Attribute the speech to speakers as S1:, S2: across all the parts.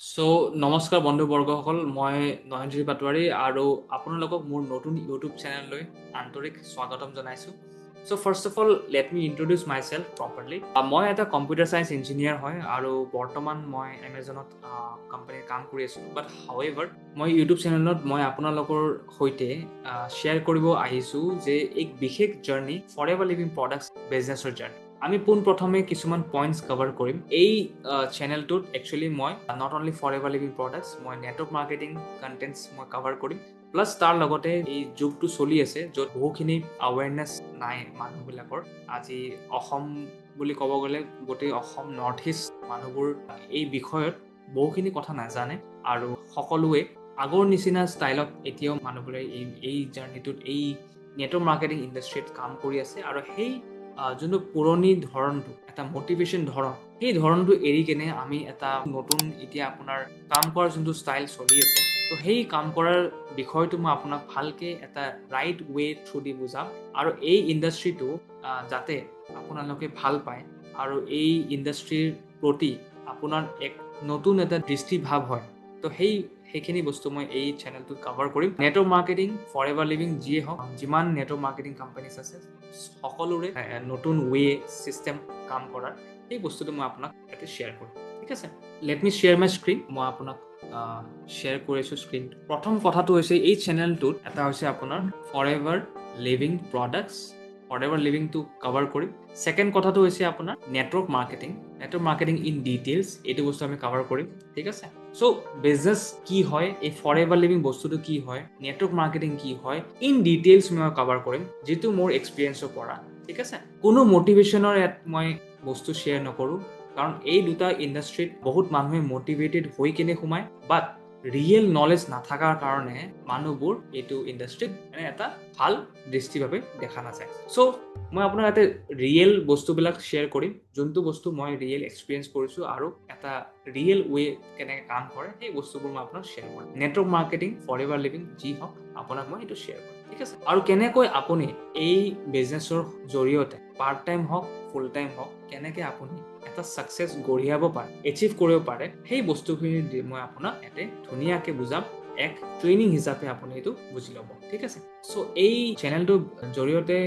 S1: নমস্কাৰ বন্ধুবৰ্গসকল, মই নয়নজ্যোতি পাটোৱাৰী আৰু আপোনালোকক মোৰ নতুন ইউটিউব চেনেললৈ আন্তৰিক স্বাগতম জনাইছোঁ। First of all let me introduce my self properly. মই এটা কম্পিউটাৰ চায়েন্স ইঞ্জিনিয়াৰ হয় আৰু বৰ্তমান মই এমেজনত কোম্পানীত কাম কৰি আছোঁ। বাট হাউএভাৰ মই ইউটিউব চেনেলত মই আপোনালোকৰ সৈতে শ্বেয়াৰ কৰিব আহিছোঁ যে এক বিশেষ জাৰ্ণি ফৰএভাৰ লিভিং প্ৰডাক্টছ বিজনেছৰ জাৰ্ণি। আমি পোনপ্ৰথমে কিছুমান পইণ্টছ কভাৰ কৰিম। এই চেনেলটোত একচুৱেলি মই not only forever Living products, মই নেটৱৰ্ক মাৰ্কেটিং কণ্টেণ্টছ মই কভাৰ কৰিম। প্লাছ তাৰ লগতে এই যুগটো চলি আছে য'ত বহুখিনি আৱেৰনেছ নাই মানুহবিলাকৰ। আজি অসম বুলি ক'ব গ'লে গোটেই অসম নৰ্থ ইষ্ট মানুহবোৰ এই বিষয়ত বহুখিনি কথা নাজানে আৰু সকলোৱে আগৰ নিচিনা ষ্টাইলত এতিয়াও মানুহবোৰে এই জাৰ্ণিটোত এই নেটৱৰ্ক মাৰ্কেটিং ইণ্ডাষ্ট্ৰীত কাম কৰি আছে আৰু সেই যোনটো পুৰণি ধৰণটো, এটা মটিভেশ্যন ধৰণ, সেই ধৰণটো এৰি কেনে আমি এটা নতুন এতিয়া আপোনাৰ কাম কৰাৰ যোনটো ষ্টাইল চলি আছে, তো সেই কাম কৰাৰ বিষয়টো মই আপোনাক ভালকে এটা ৰাইট ৱে থ্ৰু দি বুজাম আৰু এই ইণ্ডাষ্ট্ৰীটো যাতে আপোনালোকে ভাল পায় আৰু এই ইণ্ডাষ্ট্ৰীৰ প্ৰতি আপোনাৰ এক নতুন এটা দৃষ্টিভাৱ হয়, তো সেইখিনি বস্তু মই এই চেনেলটোত কভাৰ কৰিম। নেটৱৰ্ক মাৰ্কেটিং ফৰএভাৰ লিভিং যিয়ে হওক, যিমান নেটৱৰ্ক মাৰ্কেটিং কোম্পানীজ আছে সকলোৰে নতুন ৱে চিষ্টেম কাম কৰাৰ এই বস্তুটো মই আপোনাক ইয়াতে শ্বেয়াৰ কৰিম। ঠিক আছে, লেট মি শ্বেয়াৰ মাই স্ক্ৰীন। মই আপোনাক শ্বেয়াৰ কৰিছোঁ স্ক্ৰীনটো। প্ৰথম কথাটো হৈছে এই চেনেলটোত এটা হৈছে আপোনাৰ ফৰএভাৰ লিভিং প্ৰডাক্টছ, ফৰএভাৰ লিভিংটো কভাৰ কৰিম। ছেকেণ্ড কথাটো হৈছে আপোনাৰ নেটৱৰ্ক মাৰ্কেটিং ইন ডিটেইলছ, এইটো বস্তু আমি কভাৰ কৰিম। ঠিক আছে, বিজনেছ কি হয়, এই ফৰএভাৰ লিভিং বস্তুটো কি হয়, নেটৱৰ্ক মাৰ্কেটিং কি হয়, ইন ডিটেইলছ মই কভাৰ কৰিম, যিটো মোৰ এক্সপিৰিয়েঞ্চৰ পৰা। ঠিক আছে, কোনো মটিভেশ্যনৰ ইয়াত মই বস্তু শ্বেয়াৰ নকৰোঁ, কাৰণ এই দুটা ইণ্ডাষ্ট্ৰীত বহুত মানুহে মটিভেটেড হৈ কেনে সোমায়, বাট ৰিয়েল নলেজ নাথাকাৰ কাৰণে মানুহবোৰ এইটো ইণ্ডাষ্ট্ৰীত এটা ভাল দৃষ্টিভাৱে দেখা নাযায়। মই আপোনাৰ ইয়াতে ৰিয়েল বস্তুবিলাক শ্বেয়াৰ কৰিম, যোনটো বস্তু মই ৰিয়েল এক্সপিৰিয়েঞ্চ কৰিছোঁ আৰু এটা ৰিয়েল ৱে কেনেকৈ কাম কৰে সেই বস্তুবোৰ মই আপোনাক শ্বেয়াৰ কৰিম। নেটৱৰ্ক মাৰ্কেটিং ফৰএভাৰ লিভিং যি হওক, আপোনাক মই এইটো শ্বেয়াৰ কৰিম। ঠিক আছে, আৰু কেনেকৈ আপুনি এই বিজনেছৰ জৰিয়তে পাৰ্ট টাইম হওক, ফুল টাইম হওক, কেনেকৈ আপুনি এটা ছাকচেছ গঢ়িয়াব পাৰে, এচিভ কৰিব পাৰে, সেই বস্তুখিনি মই আপোনাক ইয়াতে ধুনীয়াকৈ বুজাম। এক ট্ৰেইনিং হিচাপে আপুনি এইটো বুজি ল'ব। ঠিক আছে, এই চেনেলটোৰ জৰিয়তে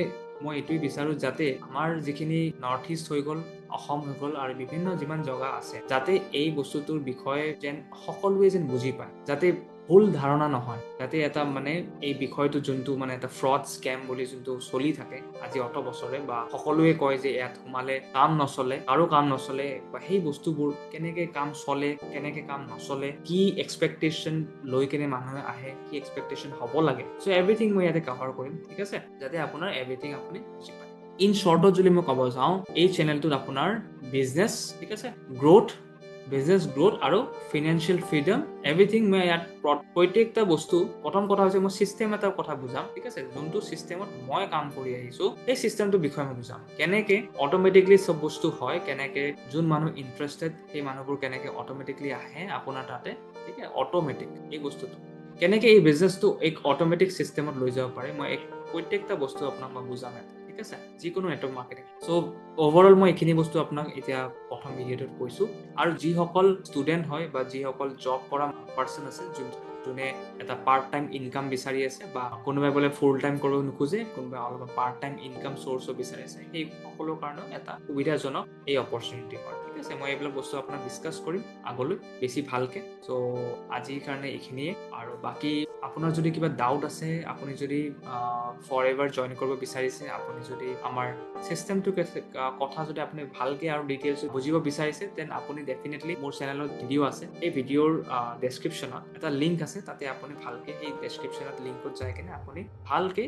S1: মই এইটোৱে বিচাৰোঁ যাতে আমাৰ যিখিনি নৰ্থ ইষ্ট হৈ গ'ল, অসম হৈ গ'ল আৰু বিভিন্ন যিমান জেগা আছে, যাতে এই বস্তুটোৰ বিষয়ে যেন সকলোৱে যেন বুজি পায়, যাতে ভুল ধাৰণা নহয়, যাতে এটা মানে এই বিষয়টো যোনটো মানে এটা ফ্ৰড স্কেম বুলি যোনটো চলি থাকে আজি অত বছৰে, বা সকলোৱে কয় যে ইয়াত সোমালে কাম নচলে, কাৰো কাম নচলে, বা সেই বস্তুবোৰ কেনেকে কাম চলে, কেনেকে কাম নচলে, কি এক্সপেক্টেশ্যন লৈ কেনে মানুহে আহে, কি এক্সপেক্টেশ্যন হ'ব লাগে, এভৰিথিং মই ইয়াতে কভাৰ কৰিম। ঠিক আছে, যাতে আপোনাৰ এভৰিথিং আপুনি বুজি পায়। ইন শ্বৰ্টত যদি মই ক'ব যাওঁ, এই চেনেলটোত আপোনাৰ বিজনেছ, ঠিক আছে, গ্ৰোথ আৰু ফিনেন্সিয়েল ফ্ৰীডম, এভৰিথিং মই ইয়াত প্ৰত্যেকটা বস্তু, প্ৰথম কথা হৈছে মই চিষ্টেম এটাৰ কথা বুজাম। ঠিক আছে, যোনটো চিষ্টেমত মই কাম কৰি আহিছোঁ সেই চিষ্টেমটোৰ বিষয়ে মই বুজাম, কেনেকে অট'মেটিকলি চব বস্তু হয়, কেনেকে যোন মানুহ ইণ্টাৰেষ্টেড সেই মানুহবোৰ কেনেকে অট'মেটিকলি আহে আপোনাৰ তাতে। ঠিক আছে, অট'মেটিক এই বস্তুটো কেনেকে এই বিজনেছটো এক অট'মেটিক চিষ্টেমত লৈ যাব পাৰে, মই প্ৰত্যেকটা বস্তু আপোনাক মই বুজাম ইয়াতে। ঠিক আছে, যিকোনো নেটৱৰ্ক মাৰ্কেটিং। অভাৰঅল মই এইখিনি বস্তু আপোনাক এতিয়া প্ৰথম ভিডিঅ'টোত কৈছোঁ। আৰু যিসকল ষ্টুডেণ্ট হয় বা যিসকল জব কৰা পাৰ্চন আছে, যোনে এটা পাৰ্ট টাইম ইনকাম বিচাৰি আছে, বা কোনোবাই বোলে ফুল টাইম কৰিব নোখোজে, কোনোবাই অলপ পাৰ্ট টাইম ইনকাম চ'ৰ্চো বিচাৰি আছে, সেই সকলৰ কাৰণেও এটা সুবিধাজনক এই অপৰচুনিটি হয়। ঠিক আছে, মই এইবিলাক বস্তু আপোনাক ডিছকাছ কৰিম আগলৈ বেছি ভালকে। আজিৰ কাৰণে এইখিনিয়ে, আৰু বাকী আপোনাৰ যদি কিবা ডাউট আছে, আপুনি যদি ফৰএভাৰ জইন কৰিব বিচাৰিছে, আপুনি যদি আমাৰ চিষ্টেমটোৰ কথা যদি আপুনি ভালকে আৰু ডিটেইলছ বুজিব বিচাৰিছে, তেন আপুনি ডেফিনেটলি মোৰ চেনেলত ভিডিঅ' আছে, এই ভিডিঅ'ৰ ডেছক্ৰিপশ্যনত এটা লিংক আছে, তাতে আপুনি ভালকে সেই ডেছক্ৰিপশ্যনত লিংকত যাই কিনে আপুনি ভালকে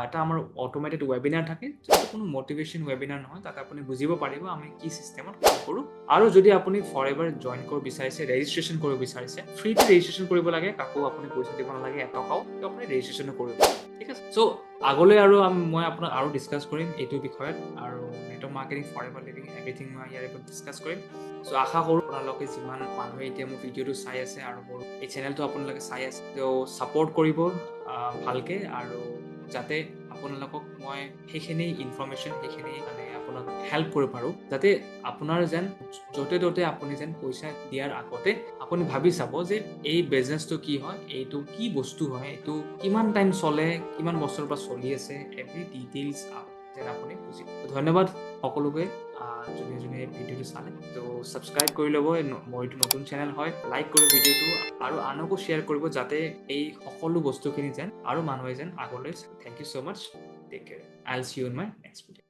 S1: এটা আমাৰ অট'মেটেড ৱেবিনাৰ থাকে, যিটো কোনো মটিভেশ্যন ৱেবিনাৰ নহয়, তাতে আপুনি বুজিব পাৰিব আমি কি চিষ্টেমত কাম কৰোঁ। আৰু যদি আপুনি ফৰএভাৰ জইন কৰিব বিচাৰিছে, ৰেজিষ্ট্ৰেশ্যন কৰিব বিচাৰিছে, ফ্ৰীতে ৰেজিষ্ট্ৰেশ্যন কৰিব লাগে, কাকো আপুনি পইচা দিব নালাগে এটকাও, আপুনি ৰেজিষ্ট্ৰেশ্যনো কৰিব। ঠিক আছে, আগলৈ আৰু মই আপোনাক আৰু ডিছকাছ কৰিম এইটো বিষয়ত, আৰু network marketing forever living everything মই ইয়াৰ ওপৰত ডিছকাছ কৰিম। আশা কৰোঁ আপোনালোকে যিমান মানুহে এতিয়া মোৰ ভিডিঅ'টো চাই আছে আৰু মোৰ এই চেনেলটো আপোনালোকে চাই আছে, ছাপৰ্ট কৰিব ভালকে, আৰু যাতে আপোনালোকক মই সেইখিনি ইনফৰ্মেশ্যন, সেইখিনি মানে আপোনাক হেল্প কৰিব পাৰোঁ যাতে আপোনাৰ যেন য'তে ত'তে আপুনি যেন পইচা দিয়াৰ আগতে আপুনি ভাবি চাব যে এই বিজনেছটো কি হয়, এইটো কি বস্তু হয়, এইটো কিমান টাইম চলে, কিমান বছৰৰ পৰা চলি আছে, এভৰি ডিটেইলছ যেন আপুনি বুজি পাব। ধন্যবাদ সকলোকে যোনে যোনে ভিডিঅ'টো চালে। তো ছাবস্ক্ৰাইব কৰি ল'ব, মোৰ এইটো নতুন চেনেল হয়, লাইক কৰিব ভিডিঅ'টো আৰু আনকো শ্বেয়াৰ কৰিব যাতে এই সকলো বস্তুখিনি যেন আৰু মানুহে যেন আগলৈ। Thank you so' much, take care, I will see you in my next video'.